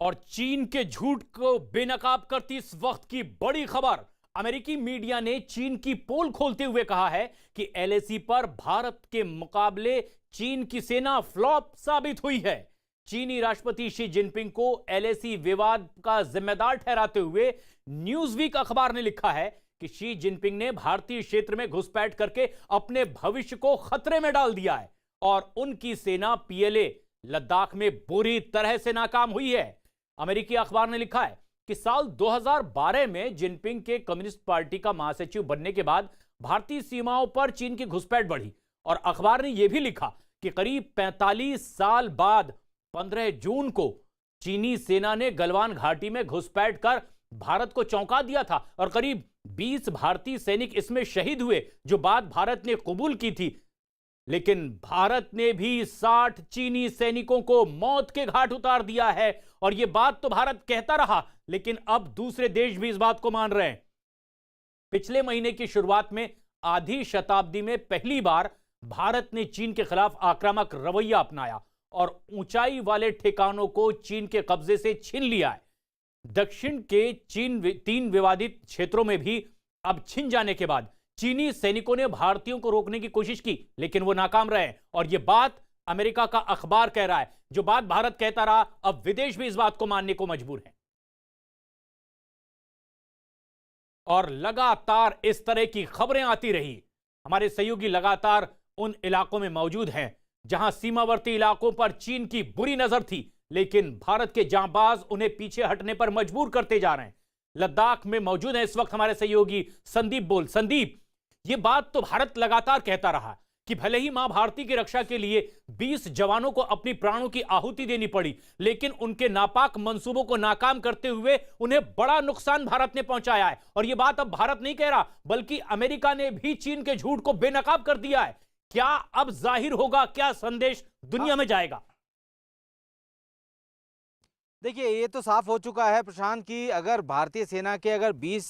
और चीन के झूठ को बेनकाब करती इस वक्त की बड़ी खबर। अमेरिकी मीडिया ने चीन की पोल खोलते हुए कहा है कि एलएसी पर भारत के मुकाबले चीन की सेना फ्लॉप साबित हुई है। चीनी राष्ट्रपति शी जिनपिंग को एलएसी विवाद का जिम्मेदार ठहराते हुए न्यूज़वीक अखबार ने लिखा है कि शी जिनपिंग ने भारतीय क्षेत्र में घुसपैठ करके अपने भविष्य को खतरे में डाल दिया है और उनकी सेना पीएलए लद्दाख में बुरी तरह से नाकाम हुई है। अमेरिकी अखबार ने लिखा है कि साल 2012 में जिनपिंग के कम्युनिस्ट पार्टी का महासचिव बनने के बाद भारतीय सीमाओं पर चीन की घुसपैठ बढ़ी और अखबार ने यह भी लिखा कि करीब 45 साल बाद 15 जून को चीनी सेना ने गलवान घाटी में घुसपैठ कर भारत को चौंका दिया था और करीब 20 भारतीय सैनिक इसमें शहीद हुए, जो बात भारत ने कबूल की थी। लेकिन भारत ने भी 60 चीनी सैनिकों को मौत के घाट उतार दिया है और यह बात तो भारत कहता रहा, लेकिन अब दूसरे देश भी इस बात को मान रहे हैं। पिछले महीने की शुरुआत में आधी शताब्दी में पहली बार भारत ने चीन के खिलाफ आक्रामक रवैया अपनाया और ऊंचाई वाले ठिकानों को चीन के कब्जे से छीन लिया है। दक्षिण के चीन 3 विवादित क्षेत्रों में भी अब छिन जाने के बाद चीनी सैनिकों ने भारतीयों को रोकने की कोशिश की, लेकिन वो नाकाम रहे और यह बात अमेरिका का अखबार कह रहा है। जो बात भारत कहता रहा, अब विदेश भी इस बात को मानने को मजबूर है और लगातार इस तरह की खबरें आती रही। हमारे सहयोगी लगातार उन इलाकों में मौजूद हैं जहां सीमावर्ती इलाकों पर चीन की बुरी नजर थी, लेकिन भारत के जांबाज उन्हें पीछे हटने पर मजबूर करते जा रहे हैं। लद्दाख में मौजूद है इस वक्त हमारे सहयोगी संदीप। संदीप, ये बात तो भारत लगातार कहता रहा कि भले ही मां भारती की रक्षा के लिए 20 जवानों को अपनी प्राणों की आहुति देनी पड़ी, लेकिन उनके नापाक मंसूबों को नाकाम करते हुए उन्हें बड़ा नुकसान भारत ने पहुंचाया है। और यह बात अब भारत नहीं कह रहा, बल्कि अमेरिका ने भी चीन के झूठ को बेनकाब कर दिया है। क्या अब जाहिर होगा, क्या संदेश दुनिया में जाएगा? देखिए, ये तो साफ हो चुका है प्रशांत कि अगर भारतीय सेना के अगर 20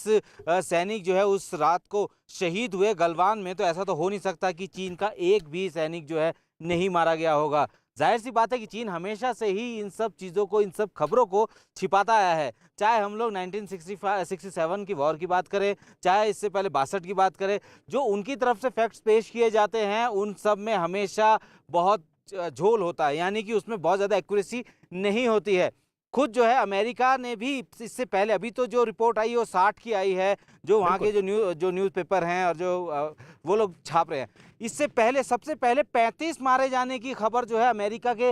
सैनिक जो है उस रात को शहीद हुए गलवान में, तो ऐसा तो हो नहीं सकता कि चीन का एक भी सैनिक जो है नहीं मारा गया होगा। जाहिर सी बात है कि चीन हमेशा से ही इन सब चीज़ों को, इन सब खबरों को छिपाता आया है। चाहे हम लोग 1967 की वॉर की बात करें, चाहे इससे पहले 62 की बात करें, जो उनकी तरफ से फैक्ट्स पेश किए जाते हैं उन सब में हमेशा बहुत झोल होता है, यानी कि उसमें बहुत ज़्यादा एक्यूरेसी नहीं होती है। खुद जो है अमेरिका ने भी इससे पहले, अभी तो जो रिपोर्ट आई है वो 60 की आई है, जो वहाँ के जो न्यूज़पेपर हैं और जो वो लोग छाप रहे हैं। इससे पहले, सबसे पहले 35 मारे जाने की खबर जो है अमेरिका के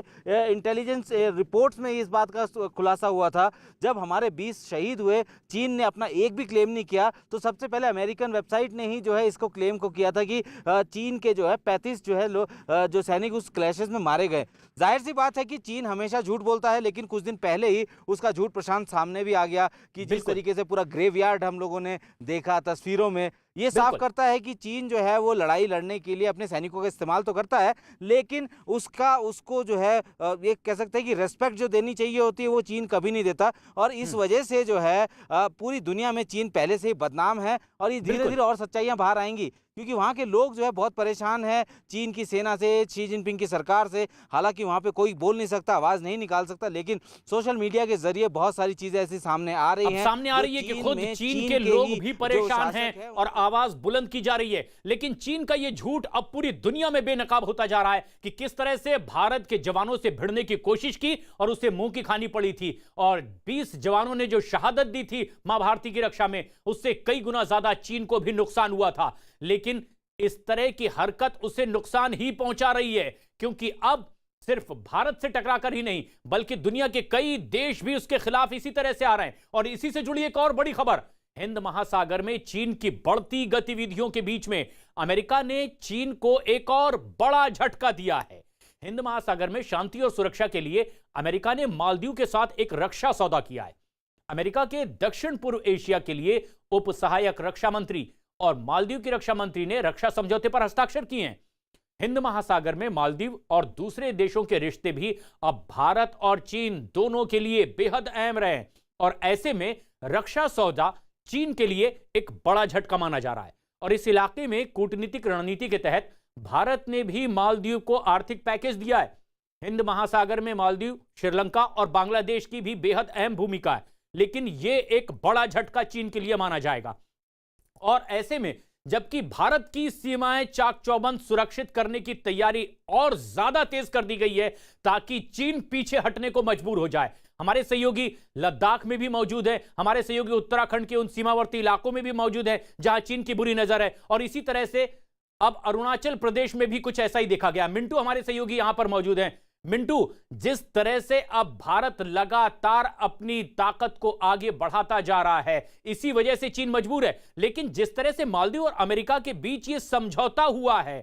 इंटेलिजेंस रिपोर्ट्स में इस बात का खुलासा हुआ था। जब हमारे 20 शहीद हुए, चीन ने अपना एक भी क्लेम नहीं किया, तो सबसे पहले अमेरिकन वेबसाइट ने ही जो है इसको क्लेम को किया था कि चीन के जो है 35 जो है जो सैनिक उस क्लैशेस में मारे गए। जाहिर सी बात है कि चीन हमेशा झूठ बोलता है, लेकिन कुछ दिन पहले ही उसका झूठ प्रशांत सामने भी आ गया कि जिस तरीके से पूरा ग्रेवयार्ड हम लोगों ने देखा तस्वीरों में, ये साफ करता है कि चीन जो है वो लड़ाई लड़ने के लिए अपने सैनिकों का इस्तेमाल तो करता है, लेकिन उसको जो है ये कह सकते हैं कि रेस्पेक्ट जो देनी चाहिए होती है वो चीन कभी नहीं देता। और इस वजह से जो है पूरी दुनिया में चीन पहले से ही बदनाम है और ये धीरे धीरे और सच्चाइयां बाहर आएंगी, क्योंकि वहाँ के लोग जो है बहुत परेशान हैं चीन की सेना से, शी जिनपिंग की सरकार से। हालांकि वहाँ पे कोई बोल नहीं सकता, आवाज़ नहीं निकाल सकता, लेकिन सोशल मीडिया के जरिए बहुत सारी चीज़ें ऐसी सामने आ रही हैं कि खुद चीन के लोग भी परेशान हैं और आवाज बुलंद की जा रही है। लेकिन चीन का यह झूठ अब पूरी दुनिया में बेनकाब होता जा रहा है कि किस तरह से भारत के जवानों से भिड़ने की कोशिश की और उसे मुंह की खानी पड़ी थी, और 20 जवानों ने जो शहादत दी थी मां भारती की रक्षा में, उससे कई गुना ज्यादा चीन को भी नुकसान हुआ था। लेकिन इस तरह की हरकत उसे नुकसान ही पहुंचा रही है, क्योंकि अब सिर्फ भारत से टकराकर ही नहीं, बल्कि दुनिया के कई देश भी उसके खिलाफ इसी तरह से आ रहे हैं। और इसी से जुड़ी एक और बड़ी खबर, हिंद महासागर में चीन की बढ़ती गतिविधियों के बीच में अमेरिका ने चीन को एक और बड़ा झटका दिया है। हिंद महासागर में शांति और सुरक्षा के लिए अमेरिका ने मालदीव के साथ एक रक्षा सौदा किया है। अमेरिका के दक्षिण पूर्व एशिया के लिए उप सहायक रक्षा मंत्री और मालदीव की रक्षा मंत्री ने रक्षा समझौते पर हस्ताक्षर किए हैं। हिंद महासागर में मालदीव और दूसरे देशों के रिश्ते भी अब भारत और चीन दोनों के लिए बेहद अहम रहे, और ऐसे में रक्षा सौदा चीन के लिए एक बड़ा झटका माना जा रहा है। और इस इलाके में कूटनीतिक रणनीति के तहत भारत ने भी मालदीव को आर्थिक पैकेज दिया है। हिंद महासागर में मालदीव, श्रीलंका और बांग्लादेश की भी बेहद अहम भूमिका है, लेकिन यह एक बड़ा झटका चीन के लिए माना जाएगा। और ऐसे में जबकि भारत की सीमाएं चाक चौबंद सुरक्षित करने की तैयारी और ज्यादा तेज कर दी गई है ताकि चीन पीछे हटने को मजबूर हो जाए। हमारे सहयोगी लद्दाख में भी मौजूद है, हमारे सहयोगी उत्तराखंड के उन सीमावर्ती इलाकों में भी मौजूद है जहां चीन की बुरी नजर है, और इसी तरह से अब अरुणाचल प्रदेश में भी कुछ ऐसा ही देखा गया। मिंटू हमारे सहयोगी यहां पर मौजूद हैं। मिंटू, जिस तरह से अब भारत लगातार अपनी ताकत को आगे बढ़ाता जा रहा है, इसी वजह से चीन मजबूर है, लेकिन जिस तरह से मालदीव और अमेरिका के बीच ये समझौता हुआ है,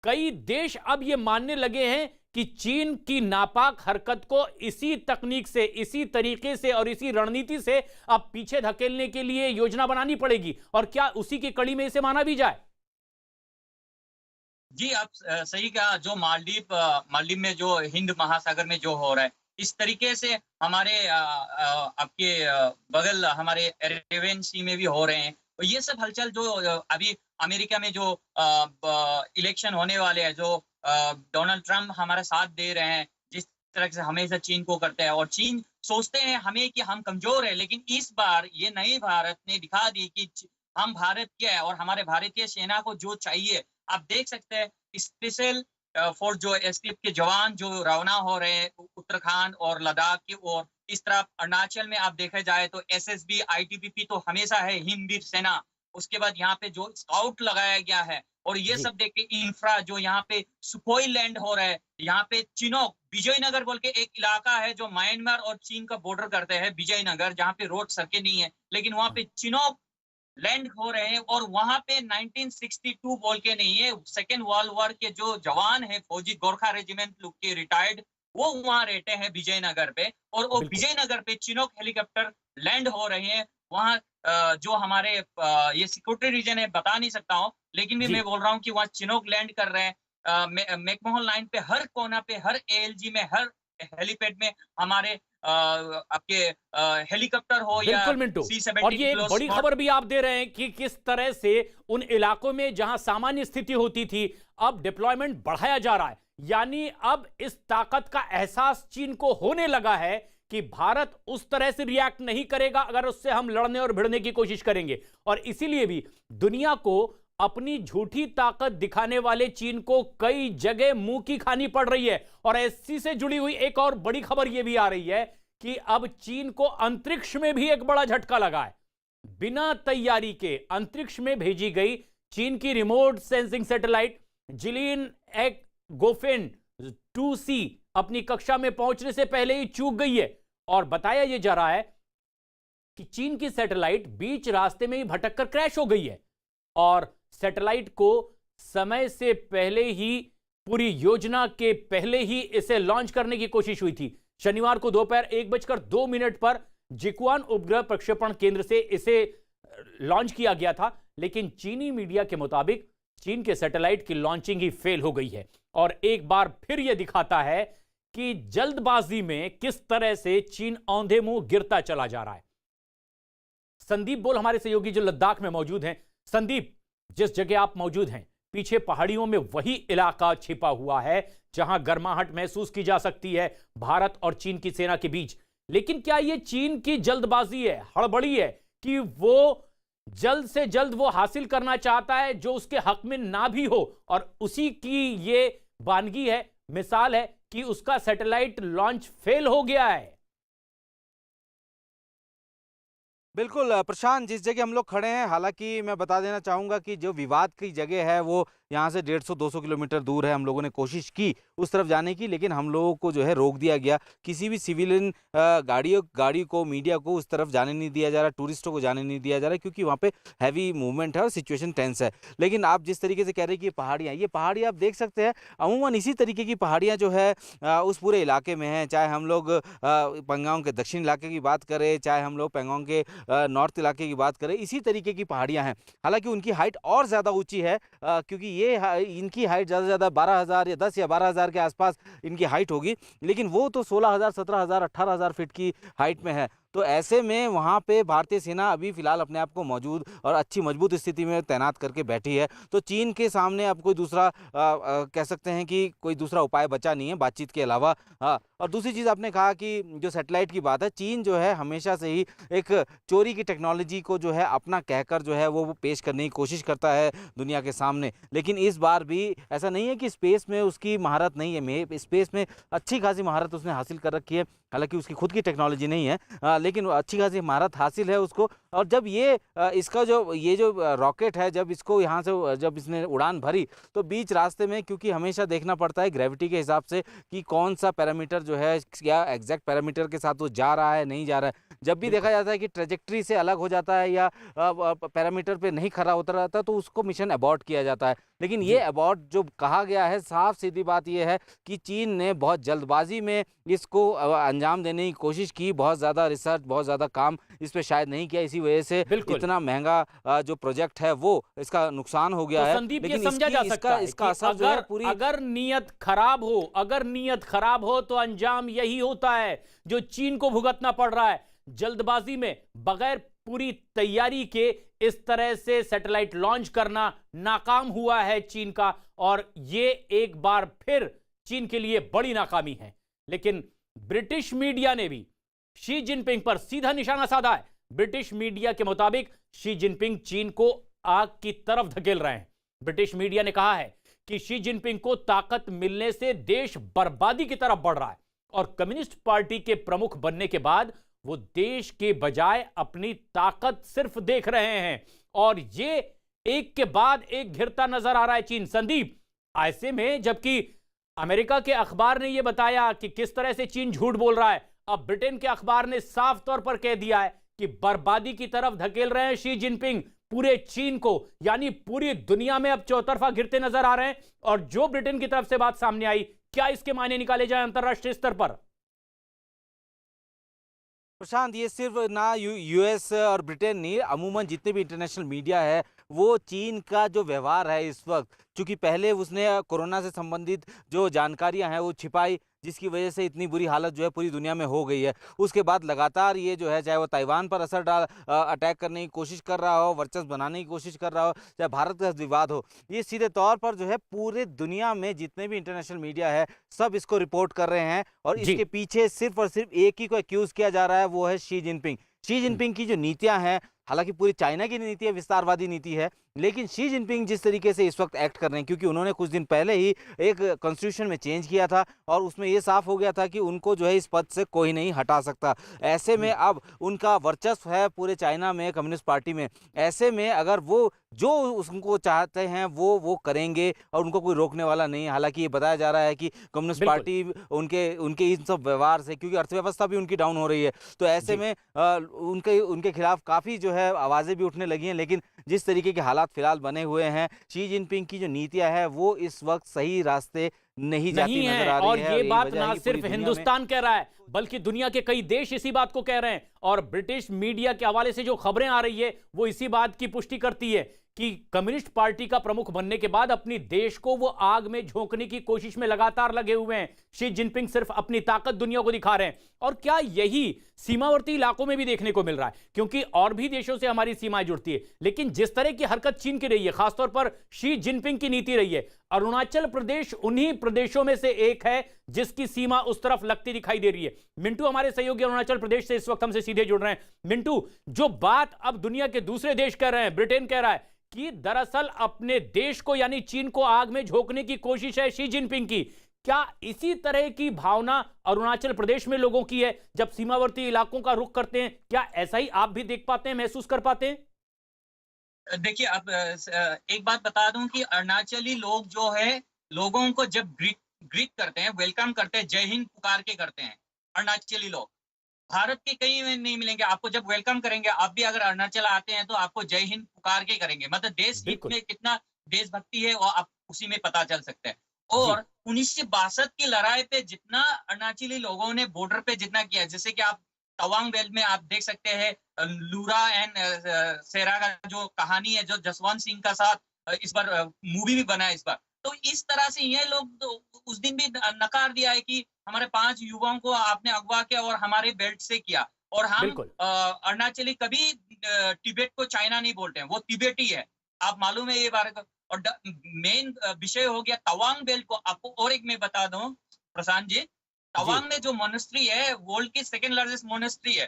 कई देश अब ये मानने लगे हैं कि चीन की नापाक हरकत को इसी तकनीक से, इसी तरीके से और इसी रणनीति से अब पीछे धकेलने के लिए योजना बनानी पड़ेगी। और क्या उसी की कड़ी में इसे माना भी जाए? जी, आप सही कहा। जो मालदीव में जो हिंद महासागर में जो हो रहा है, इस तरीके से हमारे आपके बगल हमारे अरेबियन सी में भी हो रहे हैं। तो ये सब हलचल जो अभी अमेरिका में जो इलेक्शन होने वाले हैं, जो डोनाल्ड ट्रम्प हमारा साथ दे रहे हैं, जिस तरह से हमेशा चीन को करते हैं, और चीन सोचते हैं हमें कि हम कमजोर है, लेकिन इस बार ये नए भारत ने दिखा दी कि हम भारत क्या है और हमारे भारतीय सेना को जो चाहिए। आप देख सकते हैं स्पेशल फोर्स जो एसटीएफ के जवान जो रवाना हो रहे हैं उत्तराखंड और लद्दाख की ओर, इस तरफ अरुणाचल में आप देखा जाए तो एसएसबी आईटीबीपी तो हमेशा है, हिमवीर सेना। उसके बाद यहाँ पे जो स्काउट लगाया गया है, और ये सब देख के इंफ्रा जो यहाँ पे सुखोई लैंड हो रहा है, यहाँ पे चिनोक विजयनगर बोल के एक इलाका है जो म्यांमार और चीन का बॉर्डर करते हैं, विजयनगर, जहाँ पे रोड सड़कें नहीं है, लेकिन वहाँ पे चिनोक लैंड हो रहे हैं। और वहां पे 1962 बोल के नहीं है, सेकेंड वर्ल्ड वॉर के जो जवान है, फौजी गोरखा रेजिमेंट लोग के रिटायर्ड, वो वहां रहते हैं विजयनगर पे, और वो विजयनगर पे चिनोक हेलीकॉप्टर लैंड हो रहे हैं। वहां जो हमारे ये सिक्योरिटी रीजन है, बता नहीं सकता हूँ, लेकिन भी मैं बोल रहा हूँ कि वहाँ चिनोक लैंड कर रहे हैं। मैकमोहन लाइन पे हर कोना पे, हर एएलजी में, हर हेलीपैड में हमारे आपके हेलीकॉप्टर हो या C-17। और ये एक बड़ी खबर भी आप दे रहे हैं कि किस तरह से उन इलाकों में जहां सामान्य स्थिति होती थी, अब डिप्लॉयमेंट बढ़ाया जा रहा है। यानी अब इस ताकत का एहसास चीन को होने लगा है कि भारत उस तरह से रिएक्ट नहीं करेगा अगर उससे हम लड़ने और भिड़ने की कोशिश करेंगे। और इसीलिए भी दुनिया को अपनी झूठी ताकत दिखाने वाले चीन को कई जगह मुंह की खानी पड़ रही है। और ऐसी से जुड़ी हुई एक और बड़ी खबर यह भी आ रही है कि अब चीन को अंतरिक्ष में भी एक बड़ा झटका लगा है। बिना तैयारी के अंतरिक्ष में भेजी गई चीन की रिमोट सेंसिंग सैटेलाइट जिलिन एक गोफेन 2C अपनी कक्षा में पहुंचने से पहले ही चूक गई है। और बताया यह जा रहा है कि चीन की सैटेलाइट बीच रास्ते में ही भटककर क्रैश हो गई है, और सैटेलाइट को समय से पहले ही, पूरी योजना के पहले ही इसे लॉन्च करने की कोशिश हुई थी। शनिवार को दोपहर 1:02 पर जिक्वान उपग्रह प्रक्षेपण केंद्र से इसे लॉन्च किया गया था, लेकिन चीनी मीडिया के मुताबिक चीन के सैटेलाइट की लॉन्चिंग ही फेल हो गई है। और एक बार फिर यह दिखाता है कि जल्दबाजी में किस तरह से चीन औंधे मुंह गिरता चला जा रहा है। संदीप बोल हमारे सहयोगी जो लद्दाख में मौजूद हैं। संदीप, जिस जगह आप मौजूद हैं, पीछे पहाड़ियों में वही इलाका छिपा हुआ है जहां गर्माहट महसूस की जा सकती है भारत और चीन की सेना के बीच। लेकिन क्या यह चीन की जल्दबाजी है, हड़बड़ी है, कि वो जल्द से जल्द वो हासिल करना चाहता है जो उसके हक में ना भी हो, और उसी की ये वानगी है, मिसाल है कि उसका सैटेलाइट लॉन्च फेल हो गया है? बिल्कुल प्रशांत, जिस जगह हम लोग खड़े हैं, हालांकि मैं बता देना चाहूँगा कि जो विवाद की जगह है वो यहाँ से 150-200 किलोमीटर दूर है। हम लोगों ने कोशिश की उस तरफ जाने की, लेकिन हम लोगों को जो है रोक दिया गया। किसी भी सिविलियन गाड़ी को, मीडिया को उस तरफ जाने नहीं दिया जा रहा, टूरिस्टों को जाने नहीं दिया जा रहा, क्योंकि वहाँ पे हैवी मूवमेंट है और सिचुएशन टेंस है। लेकिन आप जिस तरीके से कह रहे हैं कि ये पहाड़ियाँ आप देख सकते हैं, अमूमन इसी तरीके की पहाड़ियाँ जो है उस पूरे इलाके में हैं। चाहे हम लोग पेंगोंग के दक्षिण इलाके की बात करें, चाहे हम लोग पेंगोंग के नॉर्थ इलाके की बात करें, इसी तरीके की पहाड़ियाँ हैं। हालांकि उनकी हाइट और ज़्यादा ऊंची है, क्योंकि ये इनकी हाइट ज़्यादा से ज़्यादा 12,000 या 10 या 12,000 के आसपास इनकी हाइट होगी, लेकिन वो तो 16,000, 17,000, 18,000 फीट की हाइट में है। तो ऐसे में वहाँ पे भारतीय सेना अभी फिलहाल अपने आप को मौजूद और अच्छी मजबूत स्थिति में तैनात करके बैठी है। तो चीन के सामने अब कोई दूसरा कह सकते हैं कि कोई दूसरा उपाय बचा नहीं है बातचीत के अलावा। और दूसरी चीज़ आपने कहा कि जो सैटेलाइट की बात है, चीन जो है हमेशा से ही एक चोरी की टेक्नोलॉजी को जो है अपना कहकर जो है वो पेश करने की कोशिश करता है दुनिया के सामने। लेकिन इस बार भी ऐसा नहीं है कि स्पेस में उसकी महारत नहीं है, स्पेस में अच्छी खासी महारत उसने हासिल कर रखी है। हालांकि उसकी खुद की टेक्नोलॉजी नहीं है, लेकिन अच्छी खासी महारत हासिल है उसको। और जब इसका जो रॉकेट है, जब इसको यहाँ से जब इसने उड़ान भरी तो बीच रास्ते में, क्योंकि हमेशा देखना पड़ता है ग्रेविटी के हिसाब से कि कौन सा पैरामीटर जो है, क्या एग्जैक्ट पैरामीटर के साथ वो जा रहा है नहीं जा रहा है। जब भी देखा जाता है कि ट्रेजेक्ट्री से अलग हो जाता है या पैरामीटर पे नहीं खरा उतर रहता तो उसको मिशन अबॉर्ट किया जाता है। लेकिन ये अबॉर्ट जो कहा गया है, साफ सीधी बात ये है कि चीन ने बहुत जल्दबाजी में इसको अंजाम देने की कोशिश की। बहुत ज़्यादा रिसर्च, बहुत ज़्यादा काम इस पे शायद नहीं किया, इसी वजह से इतना महंगा जो प्रोजेक्ट है वो इसका नुकसान हो गया तो है। संदीप, ये लेकिन समझा जा सकता है इसका कि असर जो है पूरी अगर नीयत खराब हो तो अंजाम यही होता है जो चीन को भुगतना पड़ रहा है। जल्दबाजी में, बगैर पूरी तैयारी के इस तरह से सैटेलाइट लॉन्च करना नाकाम हुआ है चीन का, और ये एक बार फिर चीन के लिए बड़ी नाकामी है। लेकिन ब्रिटिश मीडिया ने भी शी जिनपिंग पर सीधा निशाना साधा है। ब्रिटिश मीडिया के मुताबिक शी जिनपिंग चीन को आग की तरफ धकेल रहे हैं। ब्रिटिश मीडिया ने कहा है कि शी जिनपिंग को ताकत मिलने से देश बर्बादी की तरफ बढ़ रहा है, और कम्युनिस्ट पार्टी के प्रमुख बनने के बाद वो देश के बजाय अपनी ताकत सिर्फ देख रहे हैं, और ये एक के बाद एक घिरता नजर आ रहा है चीन। संदीप, ऐसे में जबकि अमेरिका के अखबार ने यह बताया कि किस तरह से चीन झूठ बोल रहा है, अब ब्रिटेन के अखबार ने साफ तौर पर कह दिया है कि बर्बादी की तरफ धकेल रहे हैं शी जिनपिंग पूरे चीन को, यानी पूरी दुनिया में अब चौतरफा गिरते नजर आ रहे हैं। और जो ब्रिटेन की तरफ से बात सामने आई, क्या इसके मायने निकाले जाए अंतरराष्ट्रीय स्तर पर? प्रशांत, ये सिर्फ ना यूएस और ब्रिटेन नहीं, अमूमन जितने भी इंटरनेशनल मीडिया है वो चीन का जो व्यवहार है इस वक्त, क्योंकि पहले उसने कोरोना से संबंधित जो जानकारियां हैं वो छिपाई, जिसकी वजह से इतनी बुरी हालत जो है पूरी दुनिया में हो गई है। उसके बाद लगातार ये जो है, चाहे वो ताइवान पर अटैक करने की कोशिश कर रहा हो, वर्चस्व बनाने की कोशिश कर रहा हो, चाहे भारत का विवाद हो, ये सीधे तौर पर जो है पूरे दुनिया में जितने भी इंटरनेशनल मीडिया है सब इसको रिपोर्ट कर रहे हैं। और इसके पीछे सिर्फ और सिर्फ एक ही को एक्यूज किया जा रहा है, वो है शी जिनपिंग। शी जिनपिंग की जो नीतियां हैं, हालांकि पूरी चाइना की नीति है, विस्तारवादी नीति है, लेकिन शी जिनपिंग जिस तरीके से इस वक्त एक्ट कर रहे हैं, क्योंकि उन्होंने कुछ दिन पहले ही एक कॉन्स्टिट्यूशन में चेंज किया था और उसमें ये साफ हो गया था कि उनको जो है इस पद से कोई नहीं हटा सकता। ऐसे में अब उनका वर्चस्व है पूरे चाइना में, कम्युनिस्ट पार्टी में। ऐसे में अगर वो जो उनको चाहते हैं वो करेंगे और उनको कोई रोकने वाला नहीं है। हालांकि ये बताया जा रहा है कि कम्युनिस्ट पार्टी उनके इन सब व्यवहार से, क्योंकि अर्थव्यवस्था भी उनकी डाउन हो रही है, तो ऐसे में उनके खिलाफ काफ़ी जो है आवाज़ें भी उठने लगी हैं। लेकिन जिस तरीके के हालात फिलहाल बने हुए हैं, शी जिनपिंग की जो नीतियां है वो इस वक्त सही रास्ते नहीं जाती नजर आ रही और है। ये बात ना सिर्फ हिंदुस्तान कह रहा है, बल्कि दुनिया के कई देश इसी बात को कह रहे हैं। और ब्रिटिश मीडिया के हवाले से जो खबरें आ रही है वो इसी बात की पुष्टि करती है कि कम्युनिस्ट पार्टी का प्रमुख बनने के बाद अपनी देश को वो आग में झोंकने की कोशिश में लगातार लगे हुए हैं। शी जिनपिंग सिर्फ अपनी ताकत दुनिया को दिखा रहे हैं। और क्या यही सीमावर्ती इलाकों में भी देखने को मिल रहा है, क्योंकि और भी देशों से हमारी सीमाएं जुड़ती है, लेकिन जिस तरह की हरकत चीन की रही है, खासतौर पर शी जिनपिंग की नीति रही है, अरुणाचल प्रदेश उन्हीं प्रदेशों में से एक है जिसकी सीमा उस तरफ लगती दिखाई दे रही है। मिंटू हमारे सहयोगी अरुणाचल प्रदेश से इस वक्त हमसे सीधे जुड़ रहे हैं। मिंटू, जो बात अब दुनिया के दूसरे देश कह रहे हैं, ब्रिटेन कह रहा है कि दरअसल अपने देश को यानी चीन को आग में झोंकने की कोशिश है शी जिनपिंग की, क्या इसी तरह की भावना अरुणाचल प्रदेश में लोगों की है जब सीमावर्ती इलाकों का रुख करते हैं? क्या ऐसा ही आप भी देख पाते हैं, महसूस कर पाते हैं? देखिए, अब एक बात बता दूं कि अरुणाचली लोग जो है, लोगों को जब ग्रीट करते हैं, वेलकम करते हैं, जय हिंद पुकार के करते हैं। अरुणाचली लोग भारत के कहीं में नहीं मिलेंगे आपको। जब वेलकम करेंगे, आप भी अगर अरुणाचल आते हैं तो आपको जय हिंद पुकार के करेंगे। मतलब देश हित में कितना देशभक्ति है और आप उसी में पता चल सकता है। और 1962 की लड़ाई पे जितना अरुणाचली लोगों ने बॉर्डर पे जितना किया, जैसे कि आप तवांग वेल में आप देख सकते हैं, लूरा एंड सेरा का जो कहानी है, जो जसवंत सिंह का साथ इस बार मूवी भी बना है इस बार। तो इस तरह से ये लोग तो उस दिन भी नकार दिया है कि हमारे 5 युवाओं को आपने अगवा किया और हमारे बेल्ट से किया। और हम बिल्कुल। अरुणाचली कभी तिब्बत को चाइना नहीं बोलते हैं, वो तिब्बती है। आप मालूम है ये बारे को। और मेन विषय हो गया तवांग बेल्ट को। आपको और एक मैं बता दूं प्रशांत जी, तवांग में जो मोनेस्ट्री है वर्ल्ड की सेकंड लार्जेस्ट मोनेस्ट्री है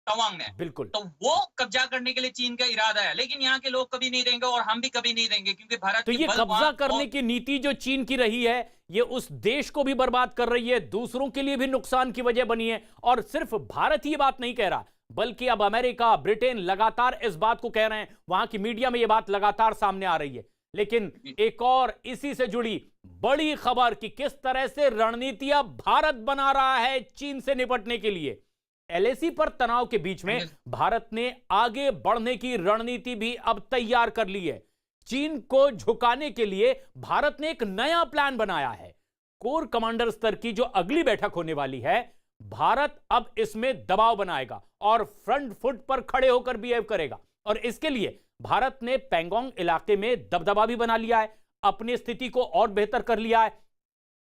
तवांग में। बिल्कुल। तो वो कब्जा करने के लिए चीन का इरादा है, लेकिन यहाँ के लोग कभी नहीं देंगे और हम भी कभी नहीं देंगे, क्योंकि भारत तो की ये कब्जा बलवान करने की नीति जो चीन की रही है, ये उस देश को भी बर्बाद कर रही है, दूसरों के लिए भी नुकसान की वजह बनी है। और सिर्फ भारत ही ये बात नहीं कह रहा, बल्कि अब अमेरिका, ब्रिटेन लगातार इस बात को कह रहे हैं। वहां की मीडिया में ये बात लगातार सामने आ रही है। लेकिन एक और इसी से जुड़ी बड़ी खबर कि किस तरह से रणनीति अब भारत बना रहा है चीन से निपटने के लिए। एलएसी पर तनाव के बीच में भारत ने आगे बढ़ने की रणनीति भी अब तैयार कर ली है। चीन को झुकाने के लिए भारत ने एक नया प्लान बनाया है। कोर कमांडर स्तर की जो अगली बैठक होने वाली है, भारत अब इसमें दबाव बनाएगा और फ्रंट फुट पर खड़े होकर बिहेव करेगा। और इसके लिए भारत ने पैंगोंग इलाके में दबदबा भी बना लिया है, अपनी स्थिति को और बेहतर कर लिया है।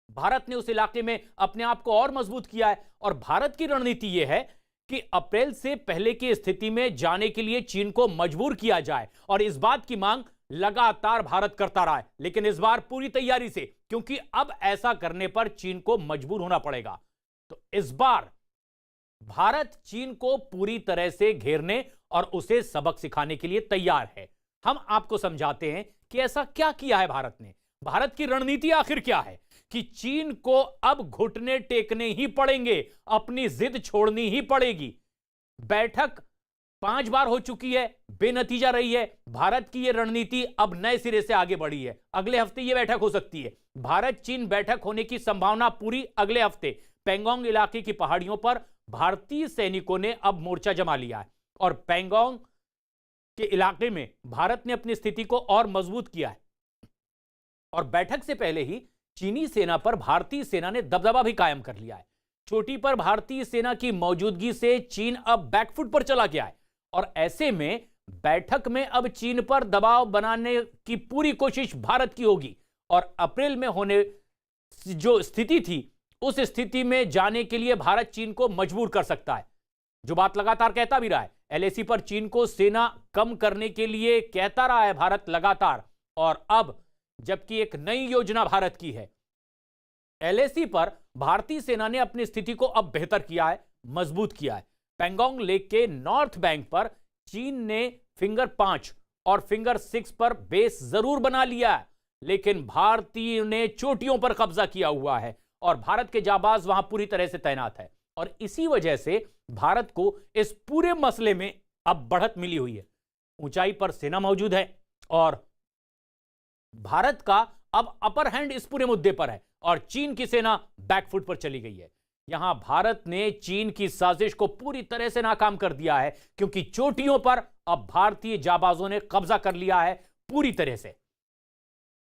भारत ने उस इलाके में अपने आप को और मजबूत किया है। और भारत की रणनीति यह है कि अप्रैल से पहले की स्थिति में जाने के लिए चीन को मजबूर किया जाए। और इस बात की मांग लगातार भारत करता रहा है, लेकिन इस बार पूरी तैयारी से, क्योंकि अब ऐसा करने पर चीन को मजबूर होना पड़ेगा। तो इस बार भारत चीन को पूरी तरह से घेरने और उसे सबक सिखाने के लिए तैयार है। हम आपको समझाते हैं कि ऐसा क्या किया है भारत ने, भारत की रणनीति आखिर क्या है कि चीन को अब घुटने टेकने ही पड़ेंगे, अपनी जिद छोड़नी ही पड़ेगी। बैठक 5 बार हो चुकी है, बेनतीजा रही है। भारत की यह रणनीति अब नए सिरे से आगे बढ़ी है। अगले हफ्ते यह बैठक हो सकती है। भारत चीन बैठक होने की संभावना पूरी। अगले हफ्ते पैंगोंग इलाके की पहाड़ियों पर भारतीय सैनिकों ने अब मोर्चा जमा लिया है और पैंगोंग के इलाके में भारत ने अपनी स्थिति को और मजबूत किया है। और बैठक से पहले ही चीनी सेना पर भारतीय सेना ने दबदबा भी कायम कर लिया है। चोटी पर भारतीय सेना की मौजूदगी से चीन अब बैकफुट पर चला गया है और ऐसे में बैठक में अब चीन पर दबाव बनाने की पूरी कोशिश भारत की होगी और अप्रैल में होने जो स्थिति थी उस स्थिति में जाने के लिए भारत चीन को मजबूर कर सकता है। जो बात लगातार कहता भी रहा है, एलएसी पर चीन को सेना कम करने के लिए कहता रहा है भारत लगातार। और अब जबकि एक नई योजना भारत की है, एलएसी पर भारतीय सेना ने अपनी स्थिति को अब बेहतर किया है, मजबूत किया है। पैंगोंग लेक के नॉर्थ बैंक पर चीन ने फिंगर 5 और फिंगर 6 पर बेस जरूर बना लिया है, लेकिन भारतीय ने चोटियों पर कब्जा किया हुआ है और भारत के जाबाज वहां पूरी तरह से तैनात है। और इसी वजह से भारत को इस पूरे मसले में अब बढ़त मिली हुई है। ऊंचाई पर सेना मौजूद है और भारत का अब अपर हैंड इस पूरे मुद्दे पर है और चीन की सेना बैकफुट पर चली गई है। यहां भारत ने चीन की साजिश को पूरी तरह से नाकाम कर दिया है, क्योंकि चोटियों पर अब भारतीय जाबाजों ने कब्जा कर लिया है पूरी तरह से।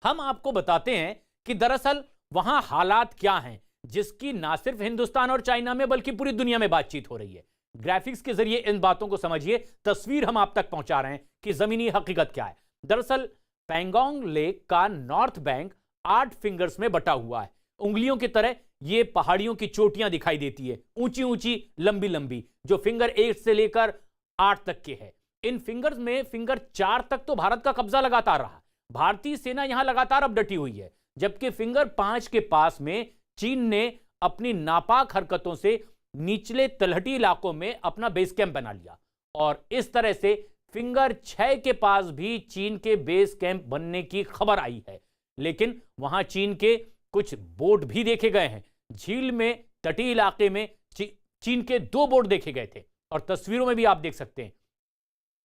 हम आपको बताते हैं कि दरअसल वहां हालात क्या हैं, जिसकी ना सिर्फ हिंदुस्तान और चाइना में बल्कि पूरी दुनिया में बातचीत हो रही है। ग्राफिक्स के जरिए इन बातों को समझिए, तस्वीर हम आप तक पहुंचा रहे हैं कि जमीनी हकीकत क्या है। दरअसल पैंगोंग लेक का नॉर्थ बैंक 8 फिंगर्स में बटा हुआ है। उंगलियों की तरह ये पहाड़ियों की चोटियां दिखाई देती है, ऊंची ऊंची, लंबी लंबी, जो फिंगर 8 से लेकर 8 तक के है। इन फिंगर्स में फिंगर 4 तक तो भारत का कब्जा लगातार रहा। भारतीय सेना यहां लगातार अब डटी हुई है, जबकि फिंगर 5 के पास में चीन ने अपनी नापाक हरकतों से निचले तलहटी इलाकों में अपना बेस कैंप बना लिया और इस तरह से फिंगर 6 के पास भी चीन के बेस कैंप बनने की खबर आई है। लेकिन वहां चीन के कुछ बोट भी देखे गए हैं। झील में, तटीय इलाके में चीन के 2 बोट देखे गए थे और तस्वीरों में भी आप देख सकते हैं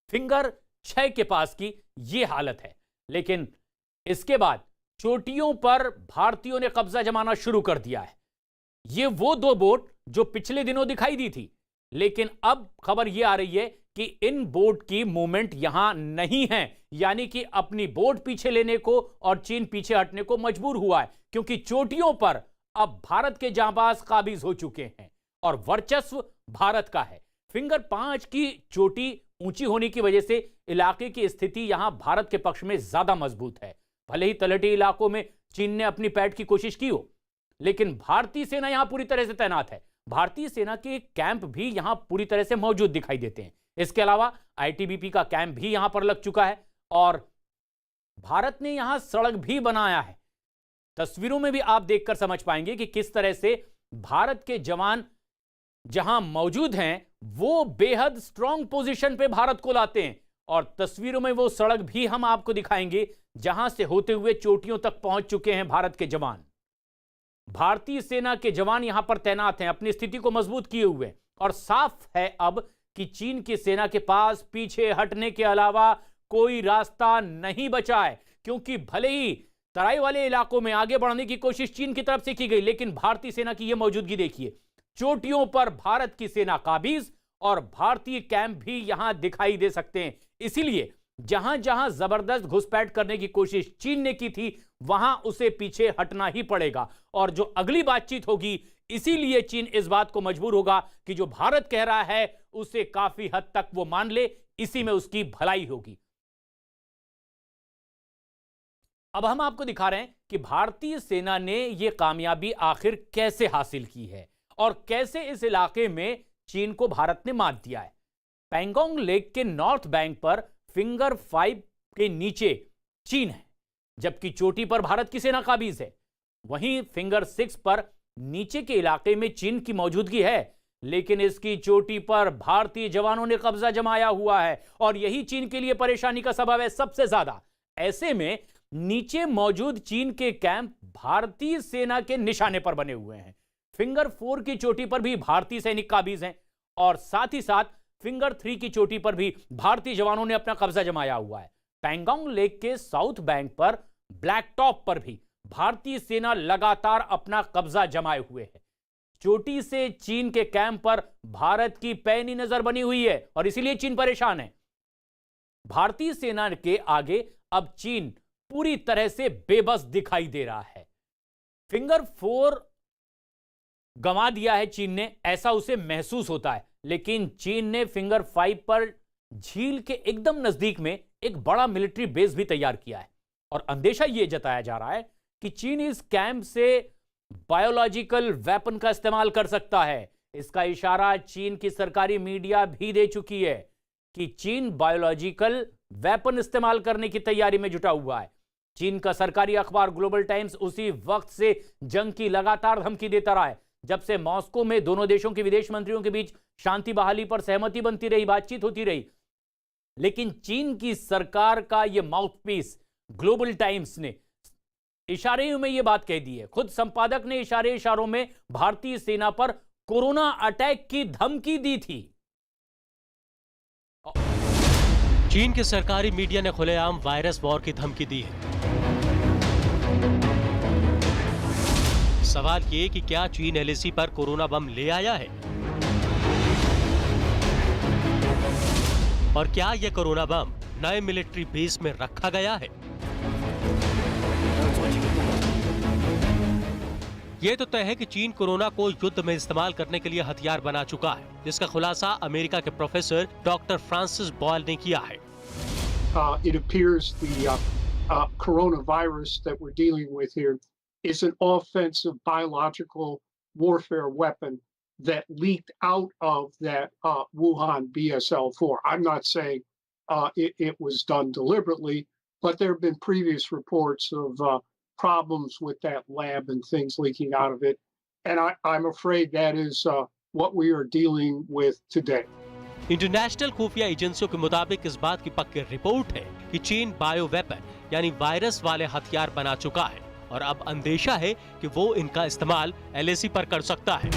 फिंगर 6 के पास की यह हालत है। लेकिन इसके बाद चोटियों पर भारतीयों ने कब्जा जमाना शुरू कर दिया है। ये वो 2 बोट जो पिछले दिनों दिखाई दी थी, लेकिन अब खबर यह आ रही है कि इन बोट की मूवमेंट यहां नहीं है, यानी कि अपनी बोट पीछे लेने को और चीन पीछे हटने को मजबूर हुआ है, क्योंकि चोटियों पर अब भारत के जांबाज काबिज हो चुके हैं और वर्चस्व भारत का है। फिंगर 5 की चोटी ऊंची होने की वजह से इलाके की स्थिति यहां भारत के पक्ष में ज्यादा मजबूत है। भले ही तलहटी इलाकों में चीन ने अपनी पैठ की कोशिश की हो, लेकिन भारतीय सेना यहां पूरी तरह से तैनात है। भारतीय सेना के कैंप भी यहां पूरी तरह से मौजूद दिखाई देते हैं। इसके अलावा आईटीबीपी का कैंप भी यहां पर लग चुका है और भारत ने यहां सड़क भी बनाया है। तस्वीरों में भी आप देखकर समझ पाएंगे कि किस तरह से भारत के जवान जहां मौजूद हैं वो बेहद स्ट्रांग पोजीशन पे भारत को लाते हैं और तस्वीरों में वो सड़क भी हम आपको दिखाएंगे जहां से होते हुए चोटियों तक पहुंच चुके हैं भारत के जवान। भारतीय सेना के जवान यहां पर तैनात हैं अपनी स्थिति को मजबूत किए हुए और साफ है अब कि चीन की सेना के पास पीछे हटने के अलावा कोई रास्ता नहीं बचा है, क्योंकि भले ही तराई वाले इलाकों में आगे बढ़ने की कोशिश चीन की तरफ से की गई, लेकिन भारतीय सेना की यह मौजूदगी देखिए। चोटियों पर भारत की सेना काबिज और भारतीय कैंप भी यहां दिखाई दे सकते हैं। इसीलिए जहां जहां जबरदस्त घुसपैठ करने की कोशिश चीन ने की थी वहां उसे पीछे हटना ही पड़ेगा और जो अगली बातचीत होगी, इसीलिए चीन इस बात को मजबूर होगा कि जो भारत कह रहा है उसे काफी हद तक वो मान ले, इसी में उसकी भलाई होगी। अब हम आपको दिखा रहे हैं कि भारतीय सेना ने यह कामयाबी आखिर कैसे हासिल की है और कैसे इस इलाके में चीन को भारत ने मात दिया है। पैंगोंग लेक के नॉर्थ बैंक पर फिंगर 5 के नीचे चीन है, जबकि चोटी पर भारत की सेना काबिज है। वहीं फिंगर 6 पर नीचे के इलाके में चीन की मौजूदगी है, लेकिन इसकी चोटी पर भारतीय जवानों ने कब्जा जमाया हुआ है और यही चीन के लिए परेशानी का सबब है सबसे ज्यादा। ऐसे में नीचे मौजूद चीन के कैंप भारतीय सेना के निशाने पर बने हुए हैं। फिंगर 4 की चोटी पर भी भारतीय सैनिक काबिज हैं और साथ ही साथ फिंगर 3 की चोटी पर भी भारतीय जवानों ने अपना कब्जा जमाया हुआ है। पैंगोंग लेक के साउथ बैंक पर ब्लैक टॉप पर भी भारतीय सेना लगातार अपना कब्जा जमाए हुए है। चोटी से चीन के कैंप पर भारत की पैनी नजर बनी हुई है और इसीलिए चीन परेशान है। भारतीय सेना के आगे अब चीन पूरी तरह से बेबस दिखाई दे रहा है। फिंगर 4 गंवा दिया है चीन ने, ऐसा उसे महसूस होता है, लेकिन चीन ने फिंगर 5 पर झील के एकदम नजदीक में एक बड़ा मिलिट्री बेस भी तैयार किया है और अंदेशा यह जताया जा रहा है कि चीन इस कैंप से बायोलॉजिकल वेपन का इस्तेमाल कर सकता है। इसका इशारा चीन की सरकारी मीडिया भी दे चुकी है कि चीन बायोलॉजिकल वेपन इस्तेमाल करने की तैयारी में जुटा हुआ है। चीन का सरकारी अखबार ग्लोबल टाइम्स उसी वक्त से जंग की लगातार धमकी देता रहा है जब से मॉस्को में दोनों देशों के विदेश मंत्रियों के बीच शांति बहाली पर सहमति बनती रही, बातचीत होती रही। लेकिन चीन की सरकार का यह माउथपीस ग्लोबल टाइम्स ने इशारे में यह बात कह दी है। खुद संपादक ने इशारों में भारतीय सेना पर कोरोना अटैक की धमकी दी थी। चीन के सरकारी मीडिया ने खुलेआम वायरस वॉर की धमकी दी है। सवाल ये कि क्या चीन एलएसी पर कोरोना बम ले आया है और क्या यह कोरोना बम नए मिलिट्री बेस में रखा गया है। यह तो तय है कि चीन कोरोना को युद्ध में इस्तेमाल करने के लिए हथियार बना चुका है, जिसका खुलासा अमेरिका के प्रोफेसर डॉक्टर फ्रांसिस बॉयल ने किया है। It appears the coronavirus that we're dealing with here is an offensive biological warfare weapon that leaked out of that Wuhan BSL-4. I'm not saying it was done deliberately, but there have been previous reports of problems with that lab and things leaking out of it. And I'm afraid that is what we are dealing with today. International खुफिया एजेंसियों के मुताबिक इस बात की पक्की report है कि चीन बायो वेपन यानी वायरस वाले हथियार बना चुका है और अब अंदेशा है कि वो इनका इस्तेमाल एलएसी पर कर सकता है।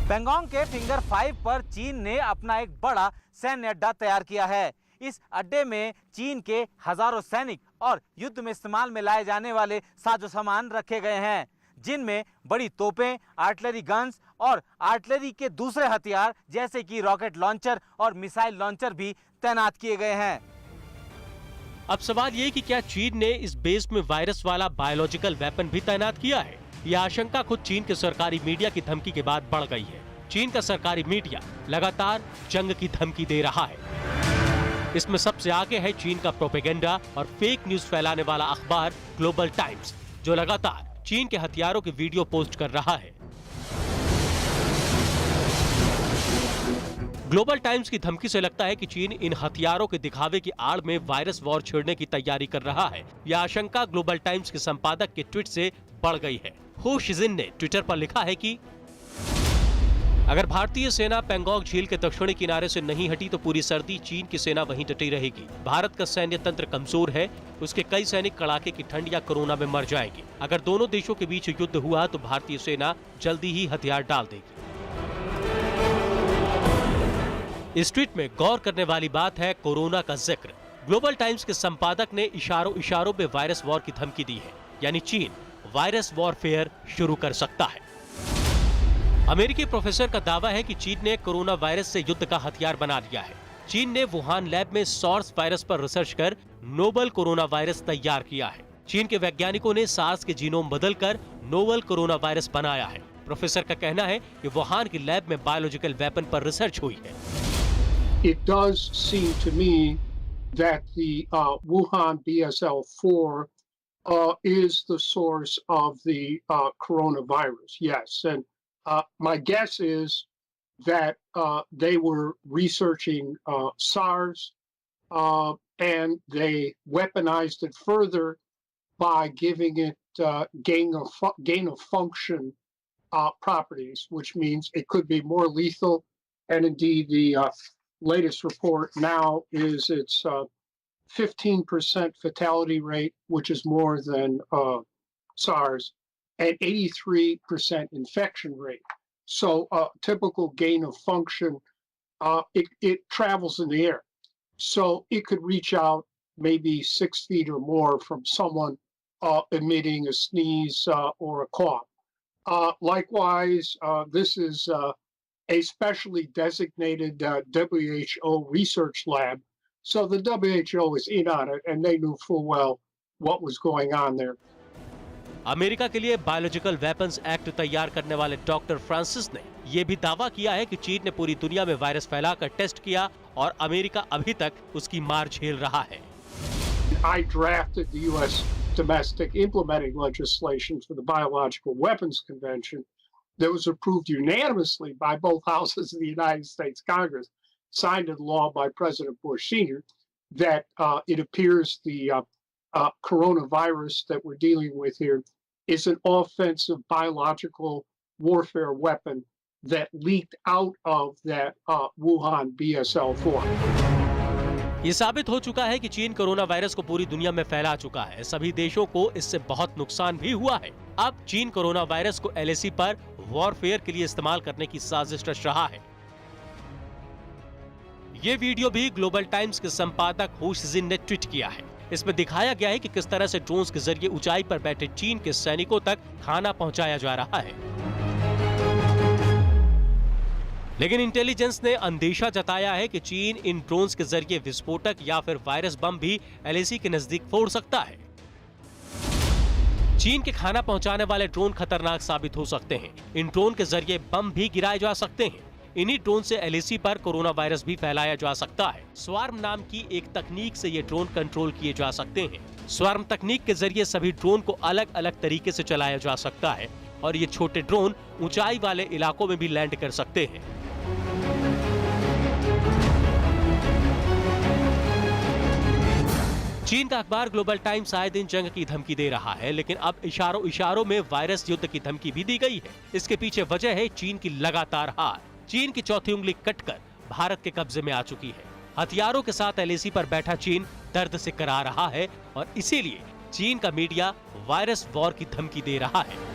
पैंगोंग के फिंगर 5 पर चीन ने अपना एक बड़ा सैन्य अड्डा तैयार किया है। इस अड्डे में चीन के हजारों सैनिक और युद्ध में इस्तेमाल में लाए जाने वाले साजो सामान रखे गए हैं, जिनमें बड़ी तोपें, आर्टिलरी गन्स और आर्टिलरी के दूसरे हथियार जैसे कि रॉकेट लॉन्चर और मिसाइल लॉन्चर भी तैनात किए गए हैं। अब सवाल ये कि क्या चीन ने इस बेस में वायरस वाला बायोलॉजिकल वेपन भी तैनात किया है। यह आशंका खुद चीन के सरकारी मीडिया की धमकी के बाद बढ़ गई है। चीन का सरकारी मीडिया लगातार जंग की धमकी दे रहा है। इसमें सबसे आगे है चीन का प्रोपेगेंडा और फेक न्यूज फैलाने वाला अखबार ग्लोबल टाइम्स, जो लगातार चीन के हथियारों की वीडियो पोस्ट कर रहा है। ग्लोबल टाइम्स की धमकी से लगता है कि चीन इन हथियारों के दिखावे की आड़ में वायरस वॉर छेड़ने की तैयारी कर रहा है। यह आशंका ग्लोबल टाइम्स के संपादक के ट्वीट से बढ़ गई है। हो शिजिन ने ट्विटर पर लिखा है कि अगर भारतीय सेना पेंगोंग झील के दक्षिणी किनारे से नहीं हटी तो पूरी सर्दी चीन की सेना वहीं डटी रहेगी। भारत का सैन्य तंत्र कमजोर है, उसके कई सैनिक कड़ाके की ठंड या कोरोना में मर जाएंगे। अगर दोनों देशों के बीच युद्ध हुआ तो भारतीय सेना जल्दी ही हथियार डाल देगी। इस ट्वीट में गौर करने वाली बात है कोरोना का जिक्र। ग्लोबल टाइम्स के संपादक ने इशारों इशारों में वायरस वॉर की धमकी दी है, यानी चीन वायरस वॉरफेयर शुरू कर सकता है। अमेरिकी प्रोफेसर का दावा है कि चीन ने कोरोना वायरस से युद्ध का हथियार बना लिया है। चीन ने वुहान लैब में सॉर्स वायरस पर रिसर्च कर नोवल कोरोना वायरस तैयार किया है। चीन के वैज्ञानिकों ने सार्स के जीनोम बदलकर नोवल कोरोना वायरस बनाया है। प्रोफेसर का कहना है कि वुहान की लैब में बायोलॉजिकल वेपन पर रिसर्च हुई है। It does seem to me that the Wuhan BSL-4 is the source of the coronavirus. Yes, and my guess is that they were researching SARS and they weaponized it further by giving it gain of function properties, which means it could be more lethal. And indeed, the latest report now is its 15% fatality rate, which is more than SARS, and 83% infection rate. So typical gain of function, it travels in the air. So it could reach out maybe 6 feet or more from someone emitting a sneeze or a cough. Likewise, this is a specially designated WHO research lab. So the WHO is in on it, and they knew full well what was going on there. America के लिए biological weapons act तैयार करने वाले doctor Francis ने यह भी दावा किया है कि चीन ने पूरी दुनिया में वायरस फैलाकर टेस्ट किया और अमेरिका अभी तक उसकी मार झेल रहा है। I drafted the U.S. domestic implementing legislation for the Biological Weapons Convention that was approved unanimously by both houses of the United States Congress, signed into law by President Bush Sr., that it appears the coronavirus that we're dealing with here is an offensive biological warfare weapon that leaked out of that Wuhan BSL-4. ये साबित हो चुका है कि चीन corona virus को पूरी दुनिया में फैला चुका है। सभी देशों को इससे बहुत नुकसान भी हुआ है। अब चीन कोरोना वायरस को LAC पर वॉरफेयर के लिए इस्तेमाल करने की साजिश रच रहा है। ये वीडियो भी ग्लोबल टाइम्स के संपादक हो शिजिन ने ट्वीट किया है। इसमें दिखाया गया है कि किस तरह से ड्रोन्स के जरिए ऊंचाई पर बैठे चीन के सैनिकों तक खाना पहुंचाया जा रहा है। लेकिन इंटेलिजेंस ने अंदेशा जताया है कि चीन इन ड्रोन्स के जरिए विस्फोटक या फिर वायरस बम भी LAC के नजदीक फोड़ सकता है। चीन के खाना पहुंचाने वाले ड्रोन खतरनाक साबित हो सकते हैं। इन ड्रोन के जरिए बम भी गिराए जा सकते हैं। इन्हीं ड्रोन से LAC पर कोरोना वायरस भी फैलाया जा सकता है। स्वार्म नाम की एक तकनीक से ये ड्रोन कंट्रोल किए जा सकते हैं। स्वार्म तकनीक के जरिए सभी ड्रोन को अलग अलग तरीके से चलाया जा सकता है और ये छोटे ड्रोन ऊंचाई वाले इलाकों में भी लैंड कर सकते हैं। चीन का अखबार ग्लोबल टाइम्स आए दिन जंग की धमकी दे रहा है, लेकिन अब इशारों इशारों में वायरस युद्ध की धमकी भी दी गई है। इसके पीछे वजह है चीन की लगातार हार। चीन की चौथी उंगली कटकर भारत के कब्जे में आ चुकी है। हथियारों के साथ LAC पर बैठा चीन दर्द से करा रहा है और इसीलिए चीन का मीडिया वायरस वॉर की धमकी दे रहा है।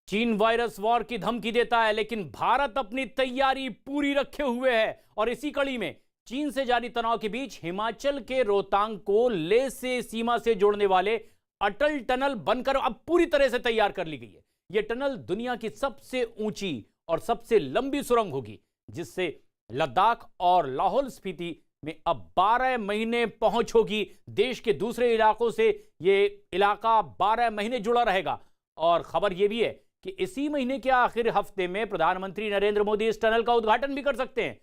चीन वायरस वॉर की धमकी देता है, लेकिन भारत अपनी तैयारी पूरी रखे हुए है। और इसी कड़ी में चीन से जारी तनाव के बीच हिमाचल के रोहतांग को लेह से सीमा से जोड़ने वाले अटल टनल बनकर अब पूरी तरह से तैयार कर ली गई है। यह टनल दुनिया की सबसे ऊंची और सबसे लंबी सुरंग होगी, जिससे लद्दाख और लाहौल स्पीति में अब 12 महीने पहुंच होगी। देश के दूसरे इलाकों से यह इलाका 12 महीने जुड़ा रहेगा और खबर यह भी है कि इसी महीने के आखिर हफ्ते में प्रधानमंत्री नरेंद्र मोदी इस टनल का उद्घाटन भी कर सकते हैं।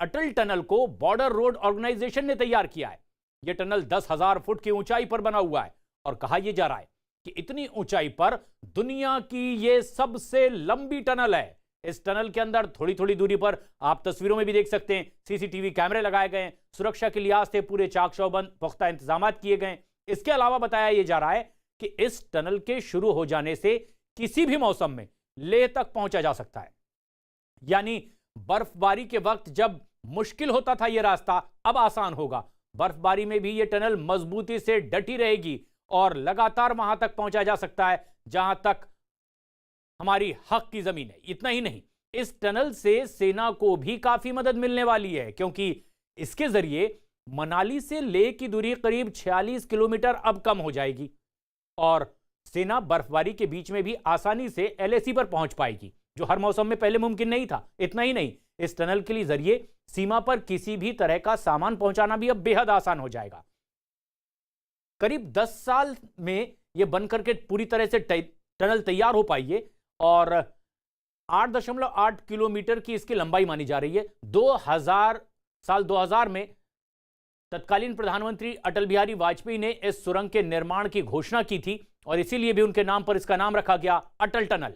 अटल टनल को बॉर्डर रोड ऑर्गेनाइजेशन ने तैयार किया है। यह टनल 10,000 फुट की ऊंचाई पर बना हुआ है और कहा यह जा रहा है कि इतनी ऊंचाई पर दुनिया की यह सबसे लंबी टनल है। इस टनल के अंदर थोड़ी थोड़ी दूरी पर आप तस्वीरों में भी देख सकते हैं सीसीटीवी कैमरे लगाए गए हैं। सुरक्षा के लिहाज से पूरे चाक चौबंद पुख्ता इंतजाम किए गए। इसके अलावा बताया यह जा रहा है कि इस टनल के शुरू हो जाने से किसी भी मौसम में लेह तक पहुंचा जा सकता है। यानी बर्फबारी के वक्त जब मुश्किल होता था यह रास्ता, अब आसान होगा। बर्फबारी में भी यह टनल मजबूती से डटी रहेगी और लगातार वहां तक पहुंचा जा सकता है जहां तक हमारी हक की जमीन है। इतना ही नहीं, इस टनल से सेना को भी काफी मदद मिलने वाली है, क्योंकि इसके जरिए मनाली से लेह की दूरी करीब 46 किलोमीटर अब कम हो जाएगी और सेना बर्फबारी के बीच में भी आसानी से एलएसी पर पहुंच पाएगी, जो हर मौसम में पहले मुमकिन नहीं था। इतना ही नहीं, इस टनल के जरिए सीमा पर किसी भी तरह का सामान पहुंचाना भी अब बेहद आसान हो जाएगा। करीब 10 साल में यह बनकर के पूरी तरह से टनल तैयार हो पाई है और 8.8 किलोमीटर की इसकी लंबाई मानी जा रही है। 2000 में तत्कालीन प्रधानमंत्री अटल बिहारी वाजपेयी ने इस सुरंग के निर्माण की घोषणा की थी और इसीलिए भी उनके नाम पर इसका नाम रखा गया अटल टनल।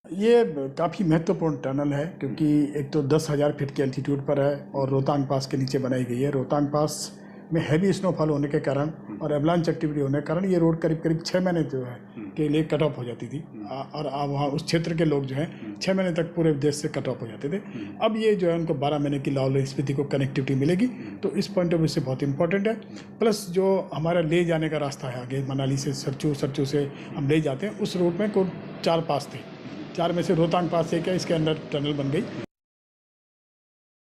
ये काफ़ी महत्वपूर्ण टनल है क्योंकि एक तो 10,000 फीट के एल्टीट्यूड पर है और रोहतांग पास के नीचे बनाई गई है। रोहतांग पास में हैवी स्नोफॉल होने के कारण और एवलांच एक्टिविटी होने के कारण ये रोड करीब 6 महीने जो है के लिए कट ऑफ हो जाती थी और वहाँ उस क्षेत्र के लोग जो हैं 6 महीने तक पूरे देश से कट ऑफ हो जाते थे। अब ये जो है उनको 12 महीने की लाहौल स्पीति को कनेक्टिविटी मिलेगी, तो इस पॉइंट ऑफ व्यू से बहुत इंपॉर्टेंट है। प्लस जो हमारा ले जाने का रास्ता है आगे मनाली से सरचू से हम ले जाते हैं, उस रूट में कुल 4 पास थे, 4 में से रोहतांग पास एक है, इसके अंदर टनल बन गई।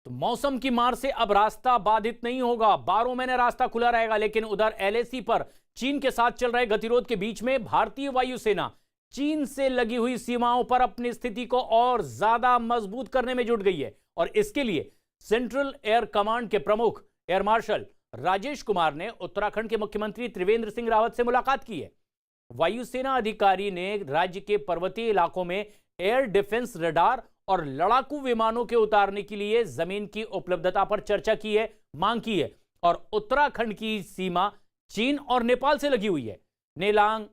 तो मौसम की मार से अब रास्ता बाधित नहीं होगा, 12 महीने रास्ता खुला रहेगा। लेकिन उधर एलएसी पर चीन के साथ चल रहे गतिरोध के बीच में भारतीय वायुसेना चीन से लगी हुई सीमाओं पर अपनी स्थिति को और ज्यादा मजबूत करने में जुट गई है और इसके लिए सेंट्रल एयर कमांड के प्रमुख एयर मार्शल राजेश कुमार ने उत्तराखंड के मुख्यमंत्री त्रिवेंद्र सिंह रावत से मुलाकात की है। वायुसेना अधिकारी ने राज्य के पर्वतीय इलाकों में एयर डिफेंस रडार और लड़ाकू विमानों के उतारने के लिए जमीन की उपलब्धता पर चर्चा की है, मांग की है। और उत्तराखंड की सीमा चीन और नेपाल से लगी हुई है। नेलांग,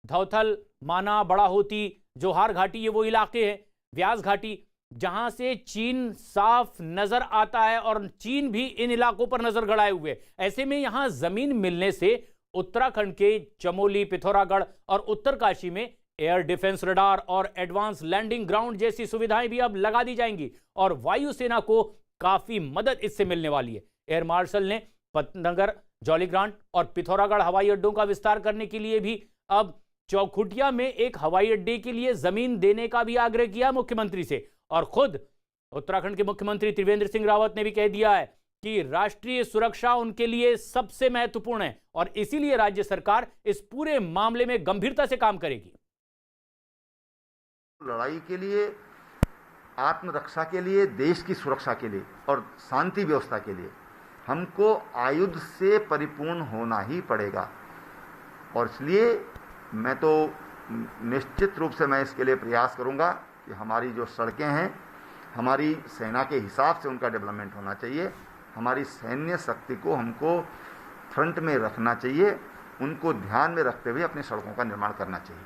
धौथल, माना, बड़ाहोती, जोहार घाटी, ये वो इलाके हैं, व्यास घाटी, जहां से चीन साफ नजर आता है और चीन भी इन इलाकों पर नजर गड़ाए हुए। ऐसे में यहां जमीन मिलने से उत्तराखंड के चमोली, पिथौरागढ़ और उत्तरकाशी में एयर डिफेंस रडार और एडवांस लैंडिंग ग्राउंड जैसी सुविधाएं भी अब लगा दी जाएंगी और वायुसेना को काफी मदद इससे मिलने वाली है। एयर मार्शल ने पतनगर, जौलीग्रांट और पिथौरागढ़ हवाई अड्डों का विस्तार करने के लिए भी अब चौखुटिया में एक हवाई अड्डे के लिए जमीन देने का भी आग्रह किया मुख्यमंत्री से। और खुद उत्तराखंड के मुख्यमंत्री त्रिवेंद्र सिंह रावत ने भी कह दिया है कि राष्ट्रीय सुरक्षा उनके लिए सबसे महत्वपूर्ण है और इसीलिए राज्य सरकार इस पूरे मामले में गंभीरता से काम करेगी। लड़ाई के लिए, आत्मरक्षा के लिए, देश की सुरक्षा के लिए और शांति व्यवस्था के लिए हमको आयुध से परिपूर्ण होना ही पड़ेगा। और इसलिए मैं तो निश्चित रूप से मैं इसके लिए प्रयास करूंगा कि हमारी जो सड़कें हैं, हमारी सेना के हिसाब से उनका डेवलपमेंट होना चाहिए। हमारी सैन्य शक्ति को हमको फ्रंट में रखना चाहिए, उनको ध्यान में रखते हुए अपनी सड़कों का निर्माण करना चाहिए।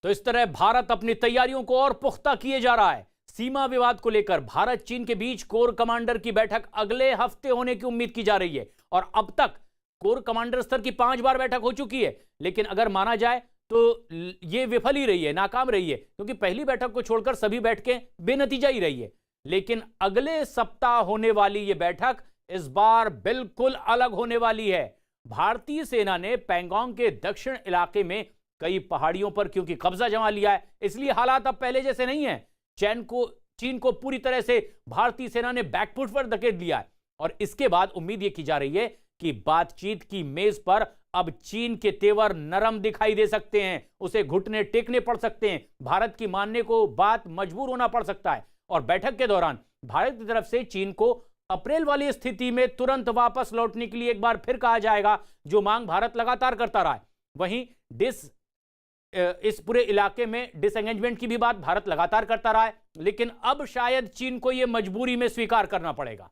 तो इस तरह भारत अपनी तैयारियों को और पुख्ता किए जा रहा है। सीमा विवाद को लेकर भारत चीन के बीच कोर कमांडर की बैठक अगले हफ्ते होने की उम्मीद की जा रही है और अब तक कोर कमांडर स्तर की 5 बार बैठक हो चुकी है। लेकिन अगर माना जाए तो यह विफल ही रही है, नाकाम रही है, क्योंकि पहली बैठक को छोड़कर सभी बैठकें बेनतीजा ही रही है। लेकिन अगले सप्ताह होने वाली यह बैठक इस बार बिल्कुल अलग होने वाली है। भारतीय सेना ने पैंगोंग के दक्षिण इलाके में कई पहाड़ियों पर क्योंकि कब्जा जमा लिया है, इसलिए हालात अब पहले जैसे नहीं है। चीन को पूरी तरह से भारतीय सेना ने बैकफुट पर धकेल दिया है और इसके बाद उम्मीद यह की जा रही है कि बातचीत की मेज पर अब चीन के तेवर नरम दिखाई दे सकते हैं, उसे घुटने टेकने पड़ सकते हैं, भारत की मानने को बात मजबूर होना पड़ सकता है। और बैठक के दौरान भारत की तरफ से चीन को अप्रैल वाली स्थिति में तुरंत वापस लौटने के लिए एक बार फिर कहा जाएगा, जो मांग भारत लगातार करता रहा है। वहीं इस पूरे इलाके में डिसएंगेजमेंट की भी बात भारत लगातार करता रहा है, लेकिन अब शायद चीन को यह मजबूरी में स्वीकार करना पड़ेगा।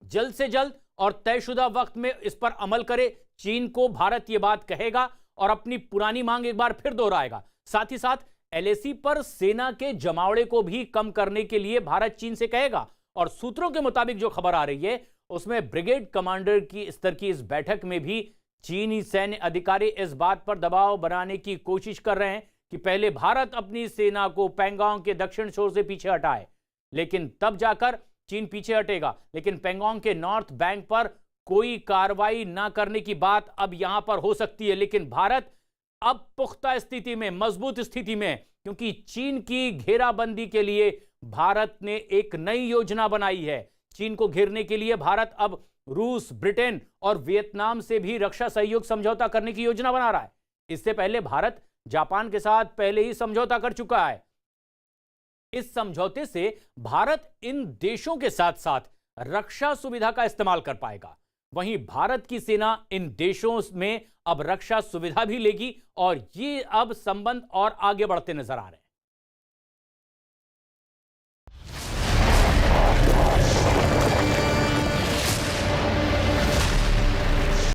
जल्द से जल्द और तयशुदा वक्त में इस पर अमल करे। चीन को भारत यह बात कहेगा और अपनी पुरानी मांग एक बार फिर दोहराएगा। साथ ही साथ एलएसी पर सेना के जमावड़े को भी कम करने के लिए भारत चीन से कहेगा। और सूत्रों के मुताबिक जो खबर आ रही है उसमें ब्रिगेड कमांडर की स्तर की इस बैठक में भी चीनी सैन्य अधिकारी इस बात पर दबाव बनाने की कोशिश कर रहे हैं कि पहले भारत अपनी सेना को पैंगोंग के दक्षिण छोर से पीछे हटाए, लेकिन तब जाकर चीन पीछे हटेगा। लेकिन पैंगोंग के नॉर्थ बैंक पर कोई कार्रवाई ना करने की बात अब यहां पर हो सकती है, लेकिन भारत अब पुख्ता स्थिति में, मजबूत स्थिति में, क्योंकि चीन की घेराबंदी के लिए भारत ने एक नई योजना बनाई है। चीन को घेरने के लिए भारत अब रूस, ब्रिटेन और वियतनाम से भी रक्षा सहयोग समझौता करने की योजना बना रहा है। इससे पहले भारत जापान के साथ पहले ही समझौता कर चुका है। इस समझौते से भारत इन देशों के साथ साथ रक्षा सुविधा का इस्तेमाल कर पाएगा। वहीं भारत की सेना इन देशों में अब रक्षा सुविधा भी लेगी और ये अब संबंध और आगे बढ़ते नजर आ रहे हैं।